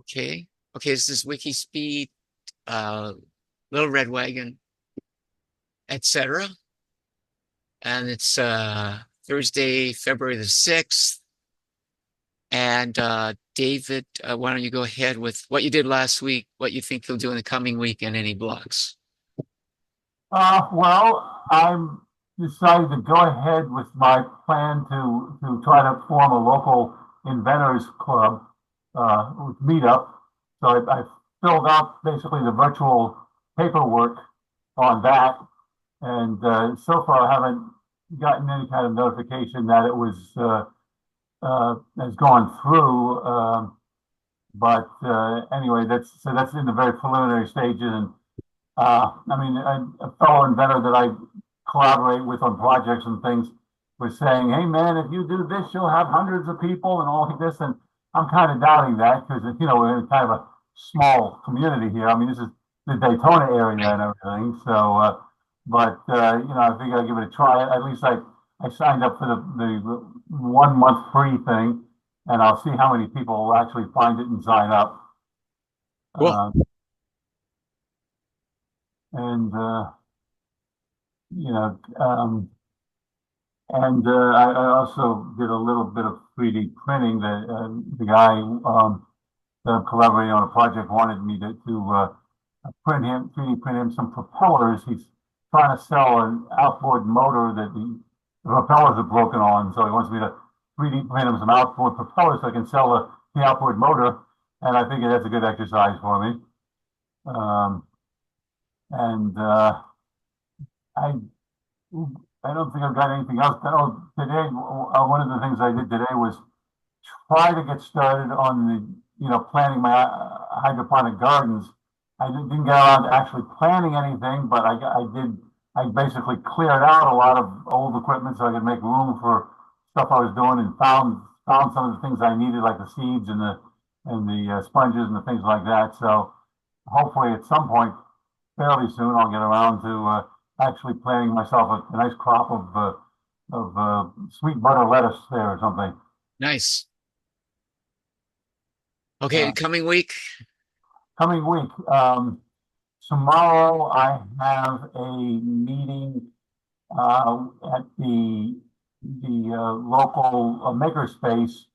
Okay. Okay, this is WIKISPEED, uh, Little Red Wagon, etc. And it's Thursday, February the 6th. And David, why don't you go ahead with what you did last week, what you think you'll do in the coming week, and any blocks? Well, I'm decided to go ahead with my plan to try to form a local inventors club with meetup. So I filled out basically the virtual paperwork on that, and so far I haven't gotten any kind of notification that it was has gone through. But anyway, that's in the very preliminary stages, and I mean, a fellow inventor that I collaborate with on projects and things was saying, "Hey, man, if you do this, you'll have hundreds of people and all like this." And I'm kind of doubting that because we're in kind of a small community here. I mean, this is the Daytona area Right. and everything. So, but I think I'll give it a try. At least I signed up for the 1 month free thing, and I'll see how many people will actually find it and sign up. Cool. Uh, and you know, and I also did a little bit of 3D printing. The guy that I'm collaborating on a project wanted me to print him 3D print him some propellers. He's trying to sell an outboard motor that the propellers are broken on, so he wants me to 3D print him some outboard propellers so I can sell the outboard motor. And I figure that's a good exercise for me. Um, and I I don't think I've got anything else. Oh, today, one of the things I did today was try to get started on planting my hydroponic gardens. I didn't get around to actually planting anything, but I did. I basically cleared out a lot of old equipment so I could make room for stuff I was doing, and found some of the things I needed, like the seeds and the sponges and the things like that. So hopefully, at some point, fairly soon, I'll get around to actually planting myself a nice crop of sweet butter lettuce there or something. Nice. Okay, Uh, the coming week. Coming week, tomorrow I have a meeting at the local makerspace.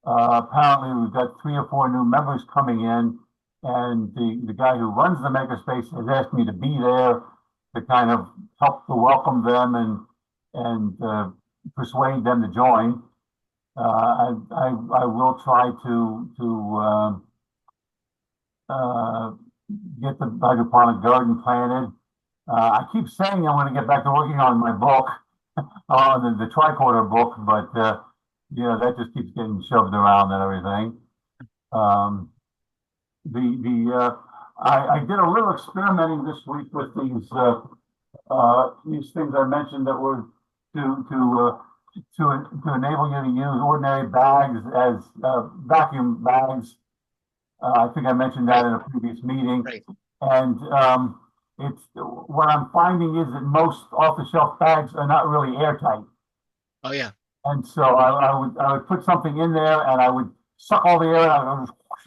Apparently, we've got 3 or 4 new members coming in, and the guy who runs the makerspace has asked me to be there to kind of help to welcome them and persuade them to join. I will try to get the hydroponic garden planted. I keep saying I'm going to get back to working on my book, on the tricorder book, but that just keeps getting shoved around and everything. Um, I did a little experimenting this week with these things I mentioned that were to enable you to use ordinary bags as vacuum bags. I think I mentioned that Right, in a previous meeting. right. And it's what I'm finding is that most off-the-shelf bags are not really airtight. Oh, yeah. And so I would put something in there and I would suck all the air out. I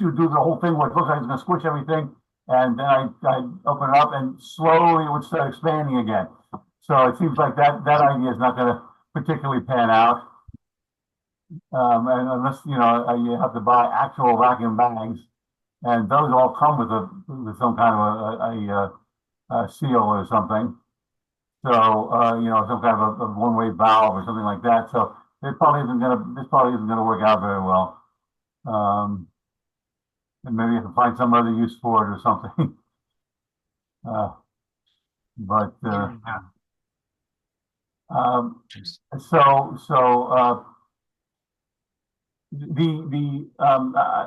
would do the whole thing where it looks like it's going to squish everything. And then I'd open it up and slowly it would start expanding again. So it seems like that idea is not going to particularly pan out. And unless, you have to buy actual vacuum bags. And those all come with some kind of a seal or something. So, some kind of a one-way valve or something like that. So this probably isn't gonna work out very well. Um, and maybe I can find some other use for it or something. uh, but um, so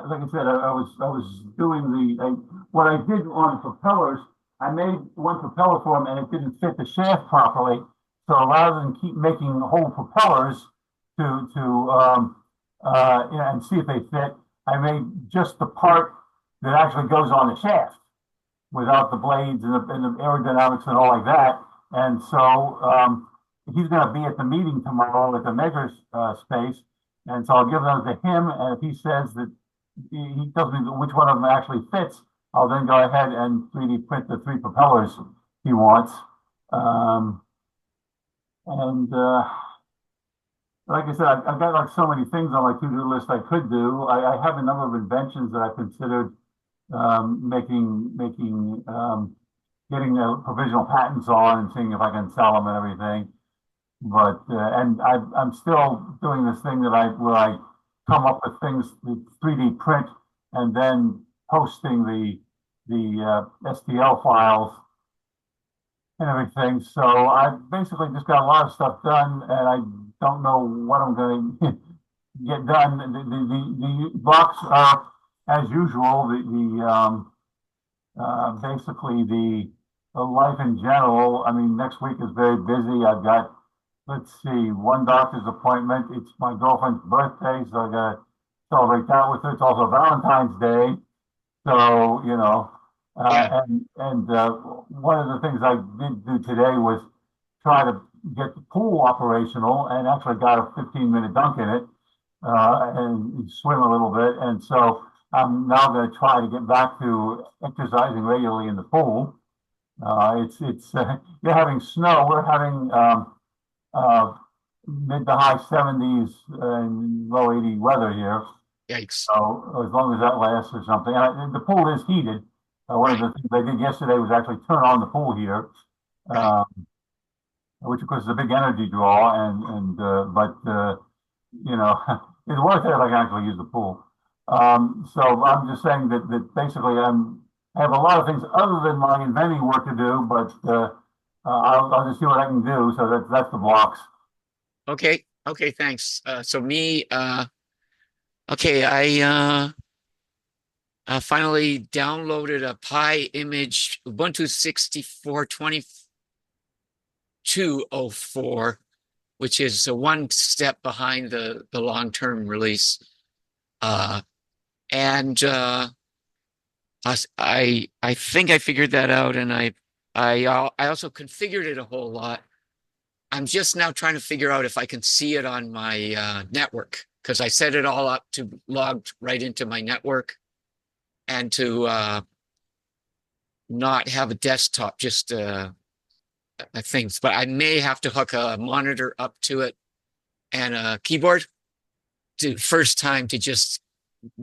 like I said, I was doing what I did on propellers. I made one propeller for them, and it didn't fit the shaft properly. So rather than keep making whole propellers and see if they fit, I made just the part that actually goes on the shaft without the blades and the aerodynamics and all like that. And so he's going to be at the meeting tomorrow at the maker's space, and so I'll give those to him. And if he says that he tells me which one of them actually fits. I'll then go ahead and 3D print the three propellers he wants. Um, and like I said, I've got like so many things on my to-do list I could do. I have a number of inventions that I considered getting provisional patents on and seeing if I can sell them and everything. But and I'm still doing this thing where I come up with things, the 3D print, and then posting the STL files and everything. So I basically just got a lot of stuff done, and I don't know what I'm going to get done. The blocks are, as usual, basically the life in general. I mean, next week is very busy. I've got, let's see, one doctor's appointment. It's my girlfriend's birthday, so I got to celebrate that with her. It's also Valentine's Day. So, Yeah. one of the things I did do today was try to get the pool operational and actually got a 15-minute dunk in it and swim a little bit. And so I'm now going to try to get back to exercising regularly in the pool. You're having snow. We're having uh, mid to high 70s and low 80 weather here. Yikes. So as long as that lasts or something. And the pool is heated. One of Right. the things I did yesterday was actually turn on the pool heater, Right. uh, which of course is a big energy draw. But it's worth it if I can actually use the pool. So I'm just saying that basically I have a lot of things other than my inventing work to do, but I'll just see what I can do. So that's the blocks. Okay. Okay. Thanks. So me, okay, I finally downloaded a Pi image Ubuntu 64.2204, which is one step behind the long-term release. And I think I figured that out, and I also configured it a whole lot. I'm just now trying to figure out if I can see it on my network, because I set it all up to log right into my network and to not have a desktop, just things. But I may have to hook a monitor up to it and a keyboard to first time to just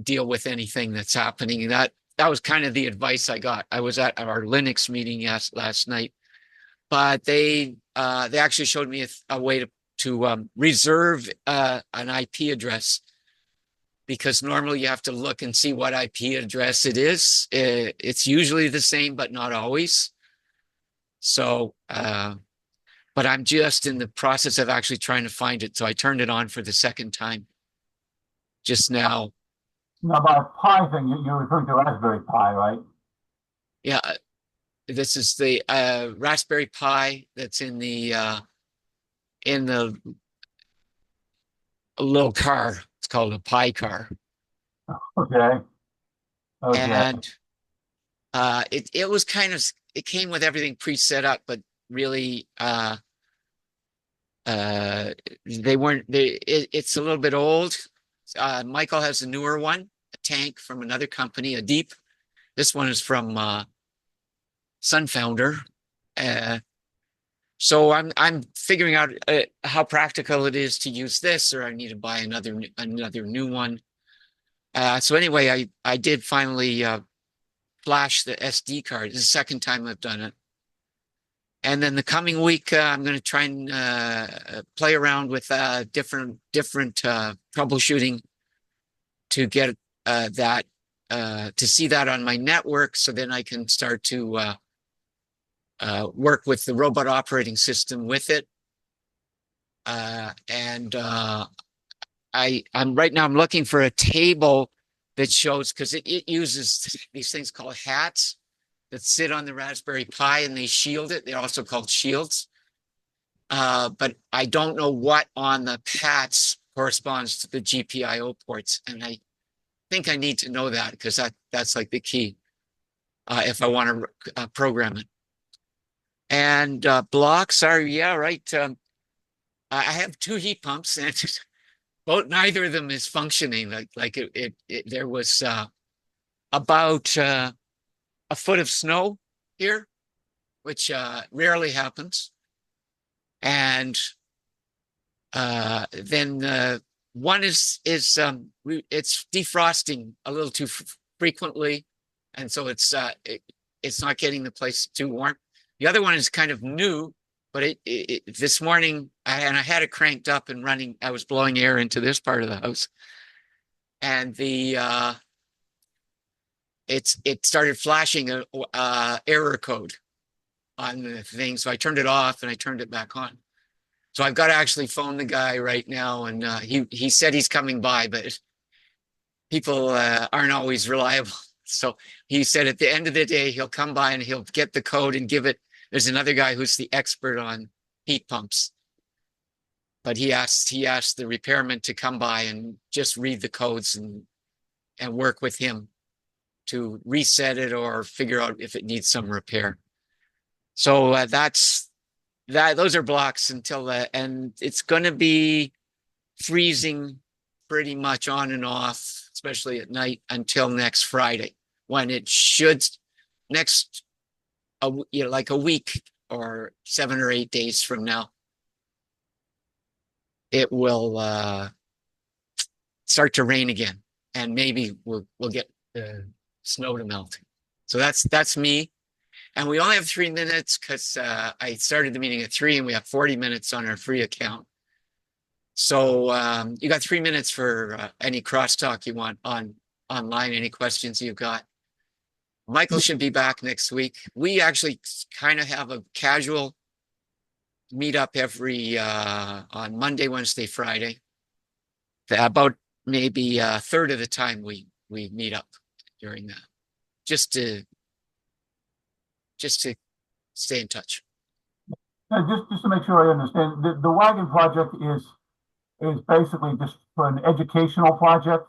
deal with anything that's happening. That was kind of the advice I got. I was at our Linux meeting last night, but they actually showed me a way to reserve an IP address, because normally you have to look and see what IP address it is. It's usually the same, but not always. So, but I'm just in the process of actually trying to find it. So I turned it on for the second time just now. Now, by Pi thing, you're referring to Raspberry Pi, right? Yeah, this is the Raspberry Pi that's in the little car. It's called a Pi car, Okay. Okay. and it was kind of, it came with everything pre-set up, but really uh it's a little bit old. Michael has a newer one, a tank from another company, a Deep. This one is from Sunfounder. Uh, so I'm figuring out how practical it is to use this, or I need to buy another new one. So anyway, I did finally flash the SD card. This is the second time I've done it. And then the coming week, I'm going to try and play around with different troubleshooting to get that to see that on my network, so then I can start to work with the robot operating system with it. I'm right now I'm looking for a table that shows, because it uses these things called hats that sit on the Raspberry Pi, and they shield it. They're also called shields. But I don't know what on the hats corresponds to the GPIO ports, and I think I need to know that, because that's like the key if I want to program it. And blocks are, yeah, right. I have two heat pumps, and both neither of them is functioning. There was about a foot of snow here, which rarely happens. And then one is it's defrosting a little too frequently, and so it's not getting the place too warm. The other one is kind of new, but this morning I had it cranked up and running. I was blowing air into this part of the house, and it started flashing a error code on the thing. So I turned it off and I turned it back on. So I've got to actually phone the guy right now, and he said he's coming by, but people aren't always reliable. So he said at the end of the day he'll come by and he'll get the code and give it. There's another guy who's the expert on heat pumps, but he asked the repairman to come by and just read the codes and work with him to reset it or figure out if it needs some repair. So those are blocks until and it's going to be freezing pretty much on and off, especially at night, until next Friday, when it should like a week or 7 or 8 days from now, it will start to rain again, and maybe we'll get the snow to melt. So that's me. And we only have 3 minutes because I started the meeting at 3 and we have 40 minutes on our free account. So you got 3 minutes for any crosstalk you want online, any questions you've got. Michael should be back next week. We actually kind of have a casual meetup every on Monday, Wednesday, Friday. About maybe a third of the time we meet up during that, just to stay in touch. Just to make sure I understand, the wagon project is basically just for an educational project.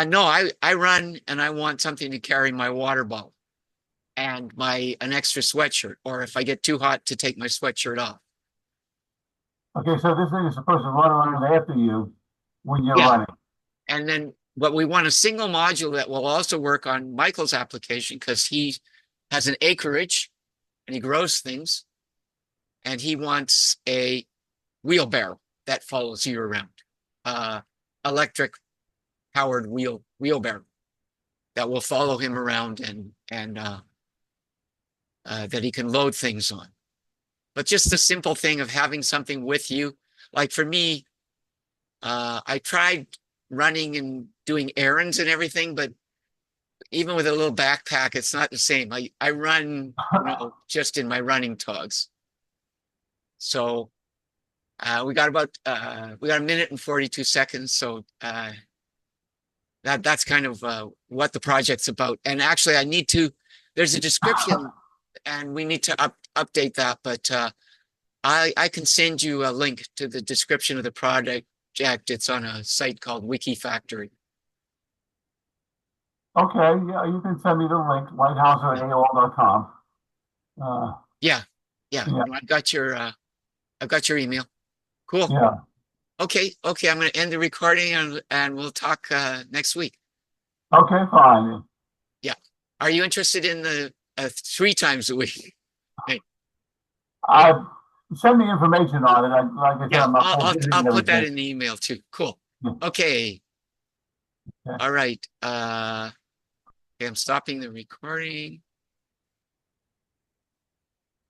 No, I run and I want something to carry my water bottle and an extra sweatshirt, or if I get too hot, to take my sweatshirt off. Okay, so this thing is supposed to run around after you when you're running. And then, but we want a single module that will also work on Michael's application, because he has an acreage and he grows things, and he wants a wheelbarrow that follows you around, electric powered wheelbarrow that will follow him around and that he can load things on. But just the simple thing of having something with you. Like for me, I tried running and doing errands and everything, but even with a little backpack, it's not the same. I run, just in my running togs. So we got a minute and 42 seconds. So that's kind of what the project's about. And actually, there's a description, and we need to update that. But I can send you a link to the description of the project. It's on a site called WikiFactory. Okay, yeah, you can send me the link, lighthouse@aol.com. Yeah. I've got your email. Cool. Yeah. Okay. I'm going to end the recording and we'll talk next week. Okay, fine. Yeah. Are you interested in the 3 times a week? Hey. Send me information on it. Like I said, Yeah, I'll put that in the email too. Cool. Yeah. Okay. Yeah. All right. Okay, I'm stopping the recording.